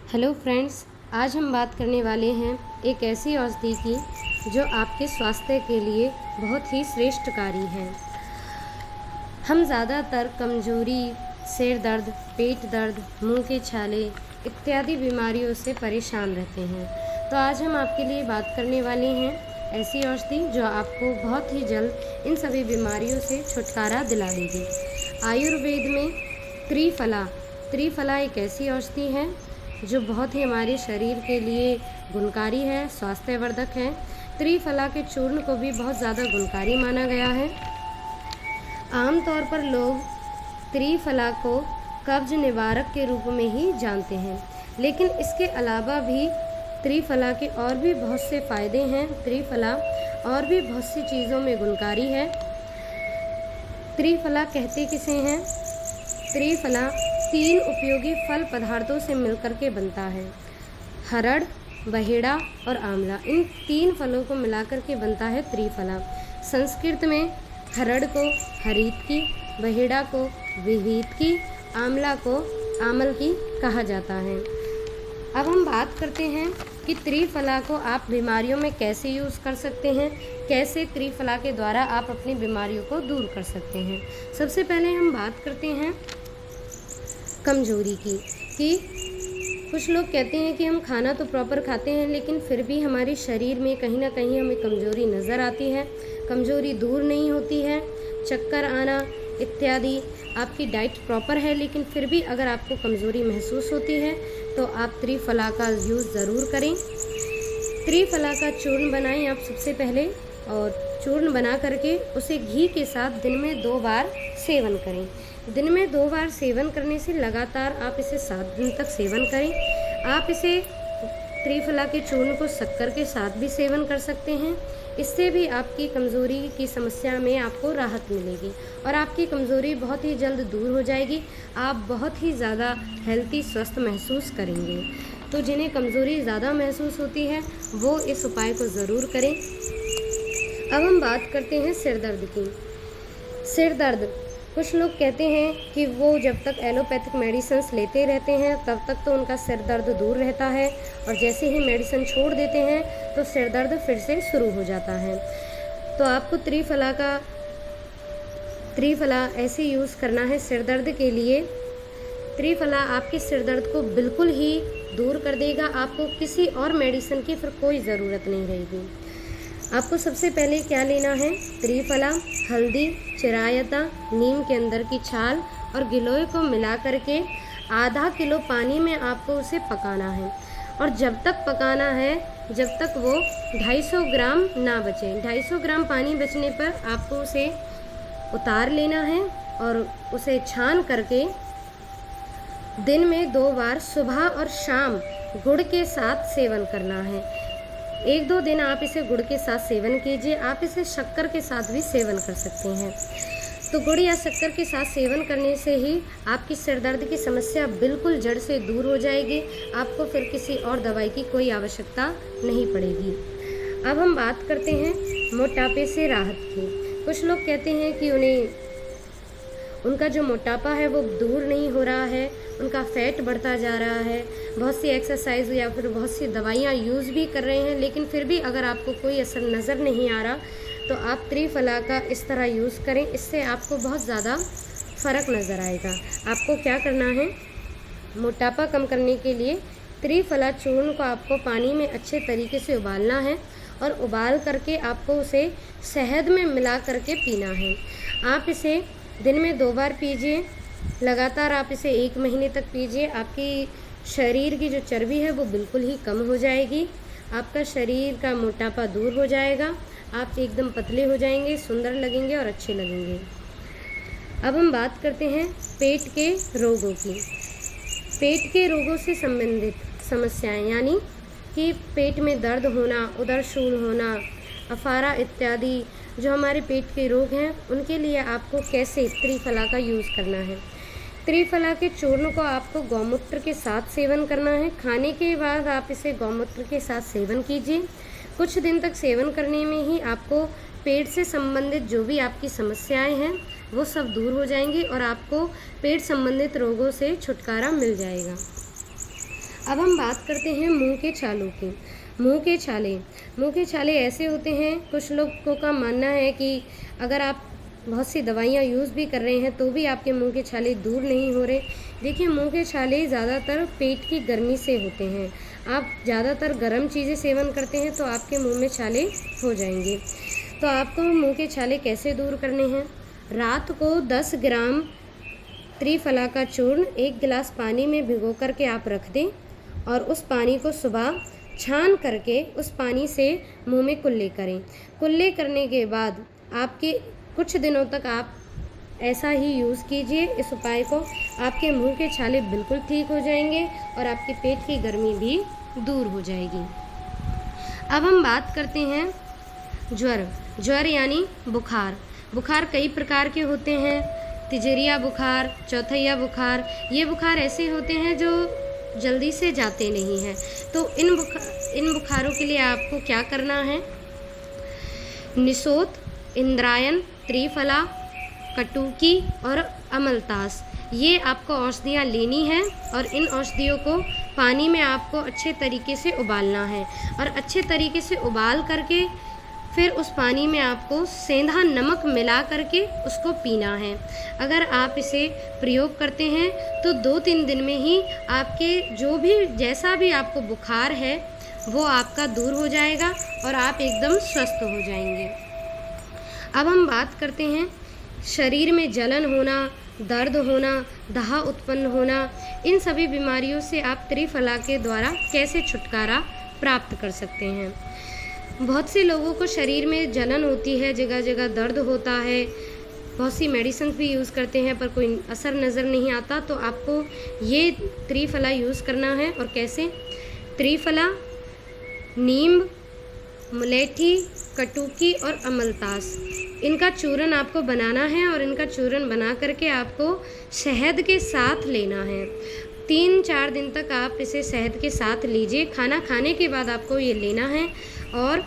Hello friends, आज हम बात करने वाले हैं एक ऐसी औषधि की जो आपके स्वास्थ्य के लिए बहुत ही श्रेष्ठकारी है। हम ज़्यादातर कमजोरी, सिर दर्द, पेट दर्द, मुंह के छाले इत्यादि बीमारियों से परेशान रहते हैं। तो आज हम आपके लिए बात करने वाले हैं ऐसी औषधि जो आपको बहुत ही जल्द इन सभी बीमारियों से छुटकारा दिला देगी। आयुर्वेद में त्रिफला एक ऐसी औषधि है जो बहुत ही हमारे शरीर के लिए गुणकारी है, स्वास्थ्यवर्धक है। त्रिफला के चूर्ण को भी बहुत ज़्यादा गुणकारी माना गया है। आमतौर पर लोग त्रिफला को कब्ज निवारक के रूप में ही जानते हैं, लेकिन इसके अलावा भी त्रिफला के और भी बहुत से फ़ायदे हैं। त्रिफला और भी बहुत सी चीज़ों में गुणकारी है। त्रिफला कहते किसे हैं? त्रिफला 3 उपयोगी फल पदार्थों से मिलकर के बनता है। हरड़, बहेड़ा और आंवला, इन 3 फलों को मिलाकर के बनता है त्रिफला। संस्कृत में हरड़ को हरीत की, बहेड़ा को विहीत की, आंवला को आमल की कहा जाता है। अब हम बात करते हैं कि त्रिफला को आप बीमारियों में कैसे यूज़ कर सकते हैं, कैसे त्रिफला के द्वारा आप अपनी बीमारियों को दूर कर सकते हैं। सबसे पहले हम बात करते हैं कमजोरी की, कि कुछ लोग कहते हैं कि हम खाना तो प्रॉपर खाते हैं, लेकिन फिर भी हमारे शरीर में कहीं ना कहीं हमें कमजोरी नज़र आती है, कमजोरी दूर नहीं होती है, चक्कर आना इत्यादि। आपकी डाइट प्रॉपर है, लेकिन फिर भी अगर आपको कमजोरी महसूस होती है तो आप त्रिफला का यूज़ ज़रूर करें। त्रिफला का चूर्ण बनाएं आप सबसे पहले, और चूर्ण बना करके उसे घी के साथ दिन में 2 बार सेवन करें। दिन में 2 बार सेवन करने से लगातार आप इसे 7 दिन तक सेवन करें। आप इसे त्रिफला के चूर्ण को शक्कर के साथ भी सेवन कर सकते हैं। इससे भी आपकी कमज़ोरी की समस्या में आपको राहत मिलेगी और आपकी कमज़ोरी बहुत ही जल्द दूर हो जाएगी। आप बहुत ही ज़्यादा हेल्थी, स्वस्थ महसूस करेंगे। तो जिन्हें कमज़ोरी ज़्यादा महसूस होती है वो इस उपाय को ज़रूर करें। अब हम बात करते हैं सिर दर्द की। सिर दर्द, कुछ लोग कहते हैं कि वो जब तक एलोपैथिक मेडिसिन्स लेते रहते हैं तब तक तो उनका सिर दर्द दूर रहता है, और जैसे ही मेडिसिन छोड़ देते हैं तो सिर दर्द फिर से शुरू हो जाता है। तो आपको त्रिफला ऐसे यूज़ करना है सिर दर्द के लिए। त्रिफला आपके सिर दर्द को बिल्कुल ही दूर कर देगा। आपको किसी और मेडिसिन की फिर कोई ज़रूरत नहीं रहेगी। आपको सबसे पहले क्या लेना है? त्रिफला, हल्दी, चिरायता, नीम के अंदर की छाल और गिलोय को मिला करके आधा किलो पानी में आपको उसे पकाना है। और जब तक पकाना है जब तक वो 250 ग्राम ना बचे। 250 ग्राम पानी बचने पर आपको उसे उतार लेना है और उसे छान करके दिन में 2 बार सुबह और शाम गुड़ के साथ सेवन करना है। 1-2 दिन आप इसे गुड़ के साथ सेवन कीजिए। आप इसे शक्कर के साथ भी सेवन कर सकते हैं। तो गुड़ या शक्कर के साथ सेवन करने से ही आपकी सिर दर्द की समस्या बिल्कुल जड़ से दूर हो जाएगी। आपको फिर किसी और दवाई की कोई आवश्यकता नहीं पड़ेगी। अब हम बात करते हैं मोटापे से राहत की। कुछ लोग कहते हैं कि उनका जो मोटापा है वो दूर नहीं हो रहा है, उनका फैट बढ़ता जा रहा है। बहुत सी एक्सरसाइज या फिर बहुत सी दवाइयाँ यूज़ भी कर रहे हैं, लेकिन फिर भी अगर आपको कोई असर नज़र नहीं आ रहा तो आप त्रिफला का इस तरह यूज़ करें। इससे आपको बहुत ज़्यादा फ़र्क नज़र आएगा। आपको क्या करना है? मोटापा कम करने के लिए त्रिफला चूर्ण को आपको पानी में अच्छे तरीके से उबालना है, और उबाल करके आपको उसे शहद में मिला करके पीना है। आप इसे दिन में 2 बार पीजिए। लगातार आप इसे 1 महीने तक पीजिए। आपकी शरीर की जो चर्बी है वो बिल्कुल ही कम हो जाएगी। आपका शरीर का मोटापा दूर हो जाएगा। आप एकदम पतले हो जाएंगे, सुंदर लगेंगे और अच्छे लगेंगे। अब हम बात करते हैं पेट के रोगों की। पेट के रोगों से संबंधित समस्याएं, यानी कि पेट में दर्द होना, उदरशूल होना, अफारा इत्यादि जो हमारे पेट के रोग हैं, उनके लिए आपको कैसे त्रिफला का यूज़ करना है। त्रिफला के चूर्ण को आपको गौमूत्र के साथ सेवन करना है। खाने के बाद आप इसे गौमूत्र के साथ सेवन कीजिए। कुछ दिन तक सेवन करने में ही आपको पेट से संबंधित जो भी आपकी समस्याएं हैं वो सब दूर हो जाएंगी और आपको पेट संबंधित रोगों से छुटकारा मिल जाएगा। अब हम बात करते हैं मुंह के छालों की। मुंह के छाले ऐसे होते हैं, कुछ लोगों का मानना है कि अगर आप बहुत सी दवाइयाँ यूज़ भी कर रहे हैं तो भी आपके मुंह के छाले दूर नहीं हो रहे। देखिए, मुंह के छाले ज़्यादातर पेट की गर्मी से होते हैं। आप ज़्यादातर गर्म चीज़ें सेवन करते हैं तो आपके मुंह में छाले हो जाएंगे। तो आपको मुंह के छाले कैसे दूर करने हैं? रात को 10 ग्राम त्रिफला का चूर्ण 1 गिलास पानी में भिगो करके आप रख दें और उस पानी को सुबह छान करके उस पानी से मुंह में कुल्ले करें। कुल्ले करने के बाद आपके कुछ दिनों तक आप ऐसा ही यूज़ कीजिए इस उपाय को। आपके मुंह के छाले बिल्कुल ठीक हो जाएंगे और आपके पेट की गर्मी भी दूर हो जाएगी। अब हम बात करते हैं ज्वर यानी बुखार कई प्रकार के होते हैं। तिजरिया बुखार, चौथैया बुखार, ये बुखार ऐसे होते हैं जो जल्दी से जाते नहीं हैं। तो इन बुखारों के लिए आपको क्या करना है? निशोथ, इंद्रायण, त्रिफला, कटुकी और अमलतास, ये आपको औषधियाँ लेनी हैं और इन औषधियों को पानी में आपको अच्छे तरीके से उबालना है और अच्छे तरीके से उबाल करके फिर उस पानी में आपको सेंधा नमक मिला करके उसको पीना है। अगर आप इसे प्रयोग करते हैं तो 2-3 दिन में ही आपके जैसा भी आपको बुखार है वो आपका दूर हो जाएगा और आप एकदम स्वस्थ हो जाएंगे। अब हम बात करते हैं शरीर में जलन होना, दर्द होना, दाह उत्पन्न होना, इन सभी बीमारियों से आप त्रिफला के द्वारा कैसे छुटकारा प्राप्त कर सकते हैं। बहुत से लोगों को शरीर में जलन होती है, जगह जगह दर्द होता है, बहुत सी मेडिसिन भी यूज़ करते हैं पर कोई असर नज़र नहीं आता। तो आपको ये त्रिफला यूज़ करना है। और कैसे? त्रिफला, नीम, मुलेठी, कटुकी और अमलतास, इनका चूरन आपको बनाना है और इनका चूरन बना करके आपको शहद के साथ लेना है। 3-4 दिन तक आप इसे शहद के साथ लीजिए। खाना खाने के बाद आपको ये लेना है और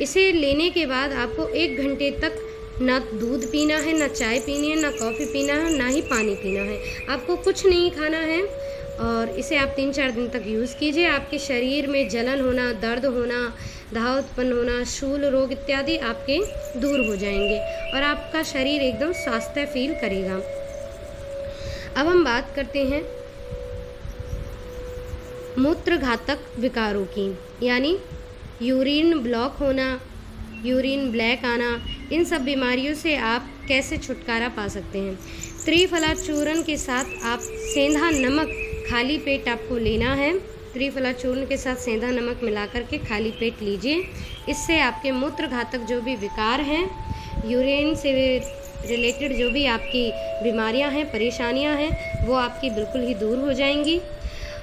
इसे लेने के बाद आपको 1 घंटे तक ना दूध पीना है, ना चाय पीनी है, ना कॉफ़ी पीना है, ना ही पानी पीना है। आपको कुछ नहीं खाना है और इसे आप 3-4 दिन तक यूज़ कीजिए। आपके शरीर में जलन होना, दर्द होना, दाह उत्पन्न होना, शूल रोग इत्यादि आपके दूर हो जाएंगे और आपका शरीर एकदम स्वास्थ्य फील करेगा। अब हम बात करते हैं मूत्र घातक विकारों की, यानी यूरिन ब्लॉक होना, यूरिन ब्लैक आना, इन सब बीमारियों से आप कैसे छुटकारा पा सकते हैं। त्रिफला चूर्ण के साथ आप सेंधा नमक खाली पेट आपको लेना है। त्रिफला चूर्ण के साथ सेंधा नमक मिला करके खाली पेट लीजिए। इससे आपके मूत्र घातक जो भी विकार हैं, यूरिन से रिलेटेड जो भी आपकी बीमारियां हैं, परेशानियां हैं, वो आपकी बिल्कुल ही दूर हो जाएंगी।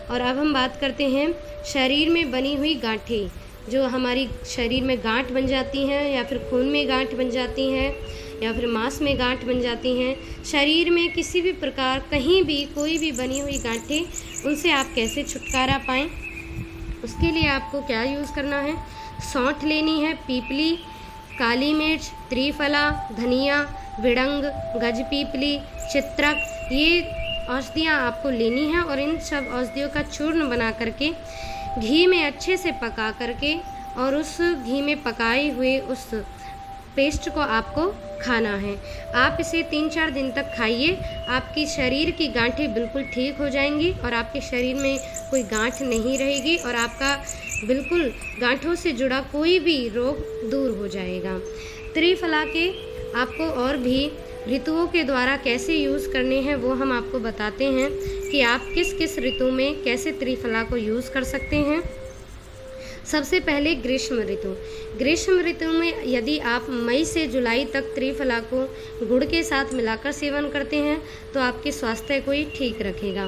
और अब हम बात करते हैं शरीर में बनी हुई गांठें, जो हमारी शरीर में गांठ बन जाती हैं या फिर खून में गांठ बन जाती हैं या फिर मांस में गांठ बन जाती हैं। शरीर में किसी भी प्रकार कहीं भी कोई भी बनी हुई गांठें, उनसे आप कैसे छुटकारा पाएँ? उसके लिए आपको क्या यूज़ करना है? सौंठ लेनी है, पीपली, काली मिर्च, त्रिफला, धनिया, विड़ंग, गजपीपली, चित्रक, ये औषधियाँ आपको लेनी हैं और इन सब औषधियों का चूर्ण बना करके घी में अच्छे से पका करके और उस घी में पकाए हुए उस पेस्ट को आपको खाना है। आप इसे 3-4 दिन तक खाइए। आपकी शरीर की गांठें बिल्कुल ठीक हो जाएंगी और आपके शरीर में कोई गांठ नहीं रहेगी और आपका बिल्कुल गांठों से जुड़ा कोई भी रोग दूर हो जाएगा। त्रिफला के आपको और भी ऋतुओं के द्वारा कैसे यूज़ करने हैं वो हम आपको बताते हैं कि आप किस किस ऋतु में कैसे त्रिफला को यूज़ कर सकते हैं। सबसे पहले ग्रीष्म ऋतु में यदि आप मई से जुलाई तक त्रिफला को गुड़ के साथ मिलाकर सेवन करते हैं तो आपके स्वास्थ्य को ही ठीक रखेगा।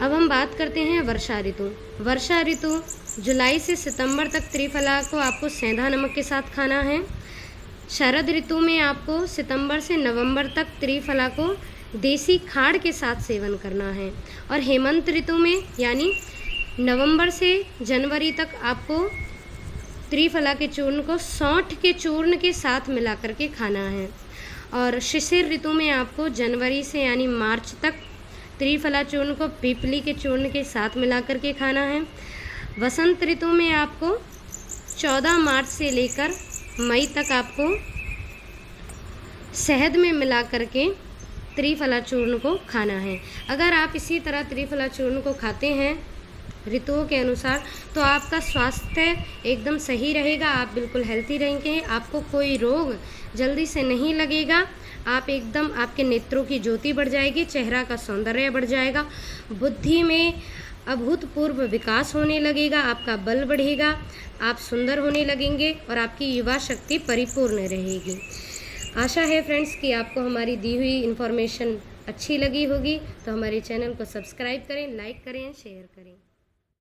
अब हम बात करते हैं वर्षा ऋतु जुलाई से सितंबर तक त्रिफला को आपको सेंधा नमक के साथ खाना है। शरद ऋतु में आपको सितंबर से नवंबर तक त्रिफला को देसी खाड़ के साथ सेवन करना है। और हेमंत ऋतु में यानी नवंबर से जनवरी तक आपको त्रिफला के चूर्ण को सौंठ के चूर्ण के साथ मिला करके खाना है। और शिशिर ऋतु में आपको जनवरी से यानी मार्च तक त्रिफला चूर्ण को पीपली के चूर्ण के साथ मिला करके खाना है। वसंत ऋतु में आपको 14 मार्च से लेकर मई तक आपको शहद में मिला करके त्रिफला चूर्ण को खाना है। अगर आप इसी तरह त्रिफला चूर्ण को खाते हैं ऋतुओं के अनुसार तो आपका स्वास्थ्य एकदम सही रहेगा, आप बिल्कुल हेल्थी रहेंगे, आपको कोई रोग जल्दी से नहीं लगेगा, आप एकदम आपके नेत्रों की ज्योति बढ़ जाएगी, चेहरा का सौंदर्य बढ़ जाएगा, बुद्धि में अभूतपूर्व विकास होने लगेगा, आपका बल बढ़ेगा, आप सुंदर होने लगेंगे और आपकी युवा शक्ति परिपूर्ण रहेगी। आशा है फ्रेंड्स कि आपको हमारी दी हुई इन्फॉर्मेशन अच्छी लगी होगी, तो हमारे चैनल को सब्सक्राइब करें, लाइक करें, शेयर करें।